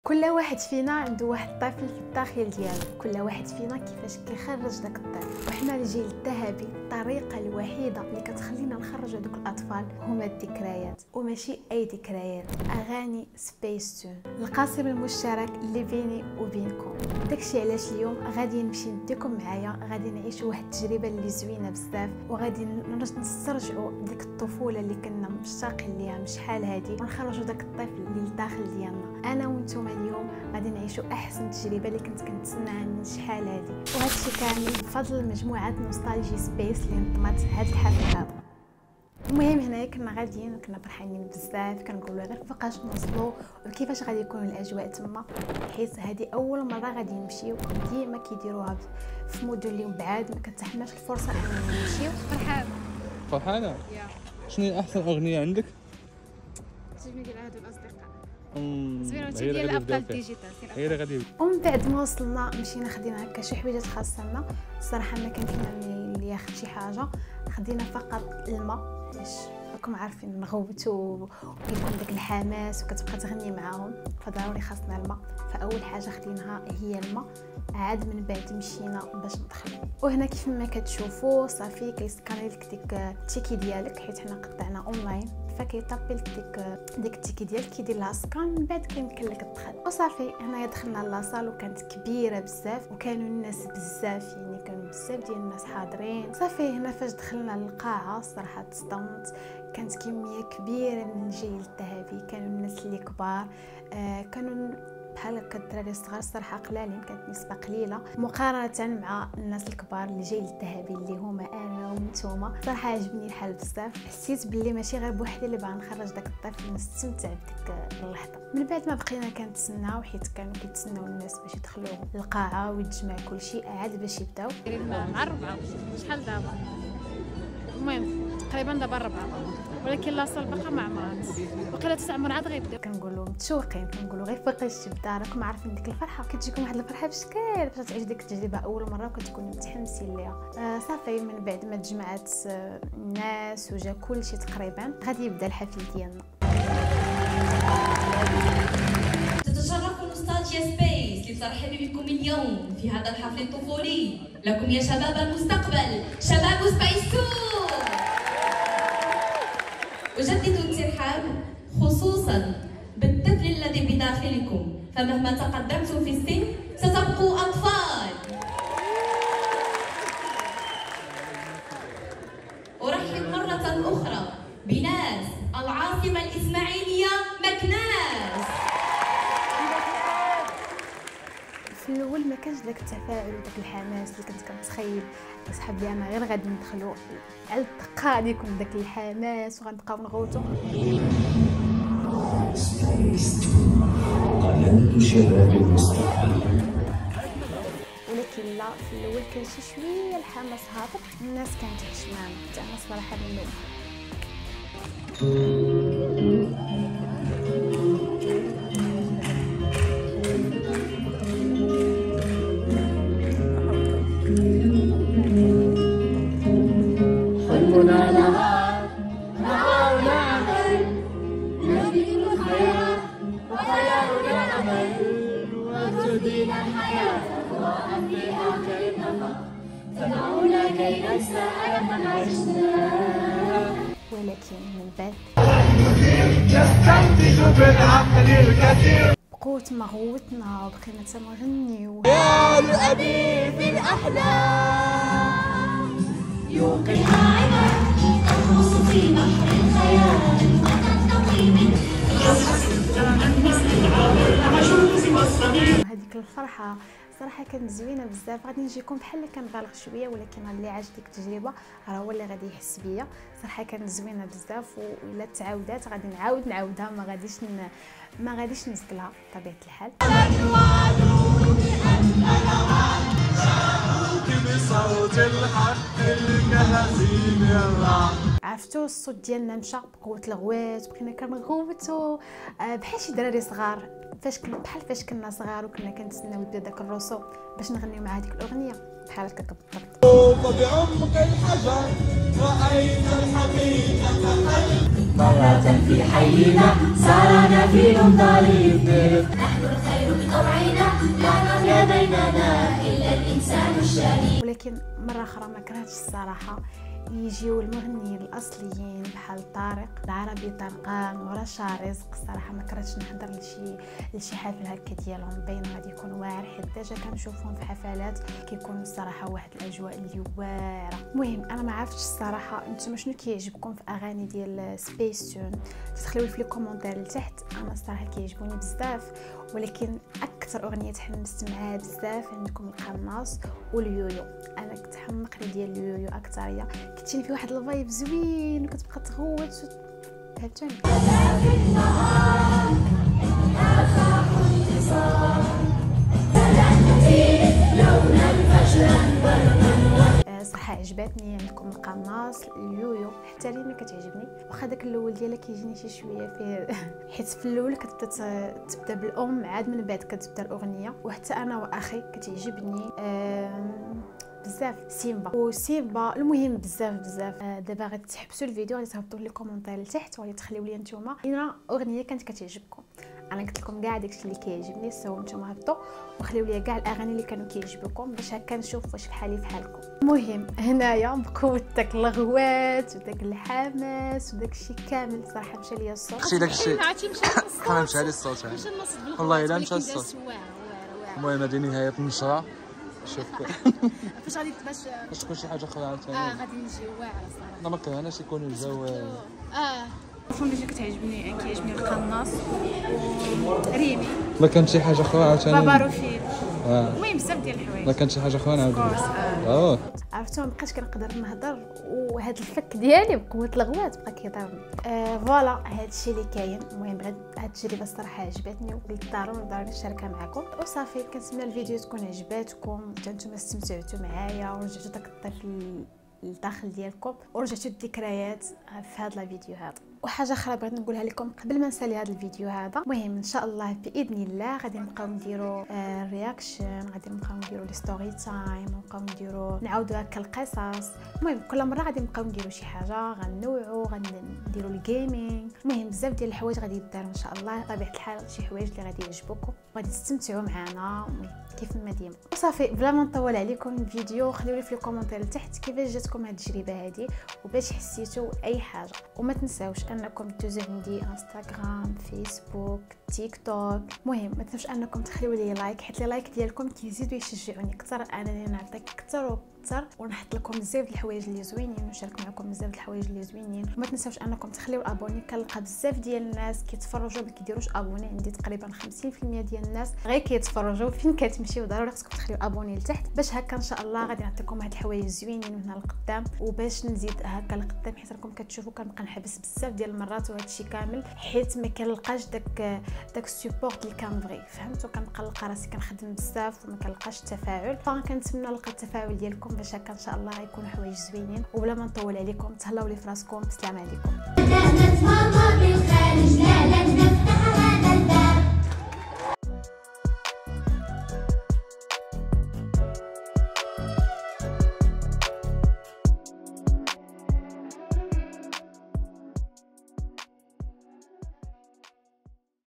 كل واحد فينا عنده واحد الطفل في الداخل ديالو، كل واحد فينا كيفاش كيخرج داك الطفل. وحنا الجيل الذهبي الطريقه الوحيده اللي كتخلينا نخرجوا دوك الاطفال هما الذكريات، وماشي اي ذكريات، اغاني سبيس تون، القاسم المشترك اللي بيني وبينكم. داكشي علاش اليوم غادي نمشي نديكم معايا، غادي نعيشوا واحد التجربه اللي زوينه بزاف، وغادي نسترجعوا ديك الطفوله اللي كنا مشتاقين ليها من شحال هادي، ونخرجوا داك الطفل اللي لداخل ديالنا. انا وانتم اليوم غادي نعيشوا احسن تجربه اللي كنت كنتسناها من شحال هادي، وهادشي كامل بفضل مجموعه نوستالجي سبيس اللي نظمت هاد الحفل هذا. المهم هنايا كنا غاديين وكنا فرحانين بزاف، كنقولوا غير فوقاش نوصلوا وكيفاش غادي يكون الاجواء تما، حيت هذه اول مره غادي نمشيو. ديما كيديروها في مدن اللي بعاد، ما كتحماش الفرصه اننا نمشيو. فرحانه شنو احسن اغنيه عندك؟ زوينه ديال عهد الاصدقاء، زوينه ديال الابطال الديجيتال. هي اللي غادي. ومن بعد ما وصلنا مشينا خدينا هكا شي حويجات خاصنا. الصراحه ما كان فينا اللي ياخذ شي حاجه، خدينا فقط الماء باش راكم عارفين نغوتوا وكيكون داك الحماس وكتبقى تغني معاهم، فضروري خاصنا الماء. فاول حاجه خديناها هي الماء، عاد من بعد مشينا باش ندخلوا. وهنا كيف ما كتشوفوا صافي كيسكاني لك ديك التيكي ديالك، حيت حنا قطعنا اونلاين، فكيطابي لك ديك التيكي ديالك، كيدير لها سكان، من بعد كيمكن لك تدخل. وصافي هنايا دخلنا لاصال وكانت كبيره بزاف، وكانوا الناس بزاف، يعني كانوا بزاف ديال الناس حاضرين. صافي هنا فاش دخلنا للقاعه الصراحه تصدمت، كانت كميه كبيره من الجيل الذهبي، كانوا الناس اللي كبار، كانوا بحال هكا الدراري الصغار الصراحه قلالين، كانت نسبه قليله مقارنه مع الناس الكبار الجيل الذهبي اللي هما انا وانتوما. صراحه عجبني الحال بزاف، حسيت باللي ماشي غير بوحدي اللي باغا نخرج داك الطفل، نستمتع بديك اللحظه. من بعد ما بقينا كنتسناو، حيت كانوا كيتسناو الناس باش يدخلوا للقاعه ويتجمع كلشي عاد باش يبداو. مع الربعه شحال دابا؟ المهم تقريبا دابا الربعه، ولكن لاصال باقا ما عمرها وقيله تستعمر عاد غيبداو. كنقولوا متشوقين، كنقولوا غير فوقاش تبدا، راكم عارفين ديك الفرحه، كتجيكم واحد الفرحه بشكل باش تعيش ديك التجربه اول مره وكتكونوا متحمسين ليها. صافي من بعد ما تجمعات الناس وجا كلشي تقريبا، غادي يبدا الحفل ديالنا. تتشرف نوستالجيا سبيس لترحب بكم اليوم في هذا الحفل الطفولي. لكم يا شباب المستقبل، شباب سبيس تون. أجدد الترحاب خصوصا بالطفل الذي بداخلكم، فمهما تقدمتم في السن ستبقوا أطفال. أرحب مرة أخرى بناس العاصمة الإسماعيلية مكناس. في الاول ما كانش داك التفاعل وداك الحماس اللي كنت كنتخيل اصحاب ديالنا غير غادي ندخلوا على الدقه غادي يكون داك الحماس وغنبقاو نغوتوا. قناة شباب المستقبل. ولكن لا، في الاول كان شي شويه الحماس هابط، الناس كانت عشمانه حتى انا صراحه من الاول. حلمنا نهار نعمل نجدد الحياة، وخيالنا أمل وتهدينا الحياة ضوءا في آخر النفق، تدعونا كي ننسى ألم عشنا. ولكن من بعد نستنتج بالعقل الكثير، بقوا تما غوتنا وبقينا تما نغنيو. يا لأبي في الأحلام يوقظها عبر تغوص في بحر الخيال وتنتقي منه هذيك الفرحه صراحه كانت زوينه بزاف. غادي نجيكم بحال اللي كنبالغ شويه، ولكن اللي عاش ديك التجربه راه هو اللي غادي يحس بيا. صراحه كانت زوينه بزاف، وإلا تعاودات غادي نعاودها، ما غاديش نزكلها بطبيعه الحال. بصوت الحق الكهزيم يرعى. عرفتوا الصوت ديالنا مشى بقوه الغوات، بقينا كنغوتوا بحال شي دراري صغار، بحال فاش كنا صغار وكنا كنتسناو يبدا داك الرسوم باش نغنيو مع هذيك الاغنيه، بحال هكا بالضبط. وبعمق الحجر رأيت الحقيقة مرة في حينا سارنا في ضريب، نحن الخير نسير بطبعنا لا نرى بيننا إلا الإنسان الشريف. ولكن مرة أخرى ما كرهتش الصراحة يجيو المغنيين الاصليين بحال طارق العربي طرقان ورشا رزق. الصراحه ما كرهتش نحضر لشي حفل هكا ديالهم، باين غادي يكون واعر حيت ديجا كنشوفهم في حفلات كيكونوا الصراحه واحد الاجواء اللي واعره. المهم انا ما عرفتش الصراحه نتوما شنو كيعجبكم في اغاني ديال سبيس تون، تخليو لي في لي كومونتير لتحت. انا الصراحه كيعجبوني بزاف، ولكن اكثر اغنيه تحمست معاها بزاف عندكم القناص واليويو. انا كنت حمقني ديال اليويو اكثريه، كتجيني في واحد الفايب زوين وكتبقى تغوت فهمتوني. صراحه عجبتني عندكم القناص اليويو، حتى لي ما كتعجبني، واخا داك الاول ديالها كيجيني شي شويه في حيت في الاول تبدا بالام عاد من بعد كتبدا الاغنيه. وحتى انا واخي كتعجبني بزاف سيمبا. المهم بزاف دابا غادي تحبسوا الفيديو، غادي تهبطوا لي كومونتير لتحت وغادي تخليو لي نتوما اين اغنيه كانت كتعجبكم. انا قلت لكم كاع داكشي اللي كيعجبني، سو نتوما هبطوا وخليو لي كاع الاغاني اللي كانوا كيعجبوكم باش هكا نشوف واش بحالي بحالكم. المهم هنايا بقوه داك الغوات وداك الحماس وداكشي كامل صراحه مشى ليا الصوت. اختي داكشي حنا مشى لي الصوت والله الا مشى الصوت. المهم هذه نهايه النشره. شوف فاش غادي باش تكون شي حاجه اخرى عاوتاني غادي نجي واعره صراحه. انا ما كرهناش يكون الجو الفون اللي كتعجبني كيعجبني القناص وريمي. ما كانت شي حاجه اخرى عاوتاني باباروفيل. المهم بزاف ديال الحوايج. ما كانت شي حاجه اخرى نعاود عرفتوا ما بقيتش كنقدر نهضر وهاد الفك ديالي بقوه الغوات بقى كيضربني. فوالا هادشي اللي كاين. المهم هاد التجربه الصراحه عجبتني وقلت ضروري نشاركها معكم وصافي. كنتمنى الفيديو تكون عجباتكم حتى نتوما استمتعتوا معايا ورجعتوا داك الطفل للداخل ديالكم ورجعتوا الذكريات في هذا الفيديو هذا. وحاجه اخرى بغيت نقولها لكم قبل ما نسالي هذا الفيديو هذا، المهم ان شاء الله باذن الله غادي نبقاو نديروا الرياكشن، غادي نبقاو نديروا لي ستوري تايم، نبقاو نديروا نعاودوا هكا القصص. المهم كل مره غادي نبقاو نديروا شي حاجه، غنوعوا غنديروا الجيمنج. المهم بزاف ديال الحوايج غادي يداروا ان شاء الله. بطبيعه الحال شي حوايج اللي غادي يعجبوكم وغادي تستمتعوا معنا كيف ما ديما. وصافي بلا ما نطول عليكم الفيديو، خليو لي في الكومونتير لتحت كيفاش جاتكم هاد التجربه هذه وباش حسيتوا اي حاجه. وما تنساوش انكم تدوزوا عندي انستغرام، فيسبوك، تيك توك. المهم ما تنسوش انكم تخليو لي لايك، حيت لي لايك ديالكم كيزيدوا يشجعوني اكثر انني نعطيك اكثر ونحط لكم بزاف د الحوايج اللي زوينين ونشارك معكم بزاف د الحوايج اللي زوينين. وما تنساوش انكم تخليو الابوني. كنلقى بزاف ديال الناس كيتفرجوا ما كيديروش ابوني، عندي تقريبا 50% ديال الناس غير كيتفرجوا. فين كتمشيو ضروري خصكم تخليو ابوني لتحت باش هكا ان شاء الله غادي نعطيكم هاد الحوايج زوينين من هنا لقدام وباش نزيد هكا لقدام. حيت راكم كتشوفوا كنبقى نحبس بزاف ديال المرات وهذا الشيء كامل حيت ما كنلقاش داك السيبورت اللي كنبغي، فهمتوا؟ كنبقى نلقى راسي كنخدم بزاف وما كنلقاش التفاعل، فكنتمنى نلقى التفاعل ديالكم باش هكا ان شاء الله غيكونوا حوايج زوينين. وبلا ما نطول عليكم تهلاو لي فراسكم. السلام عليكم. ماما بالخارج لا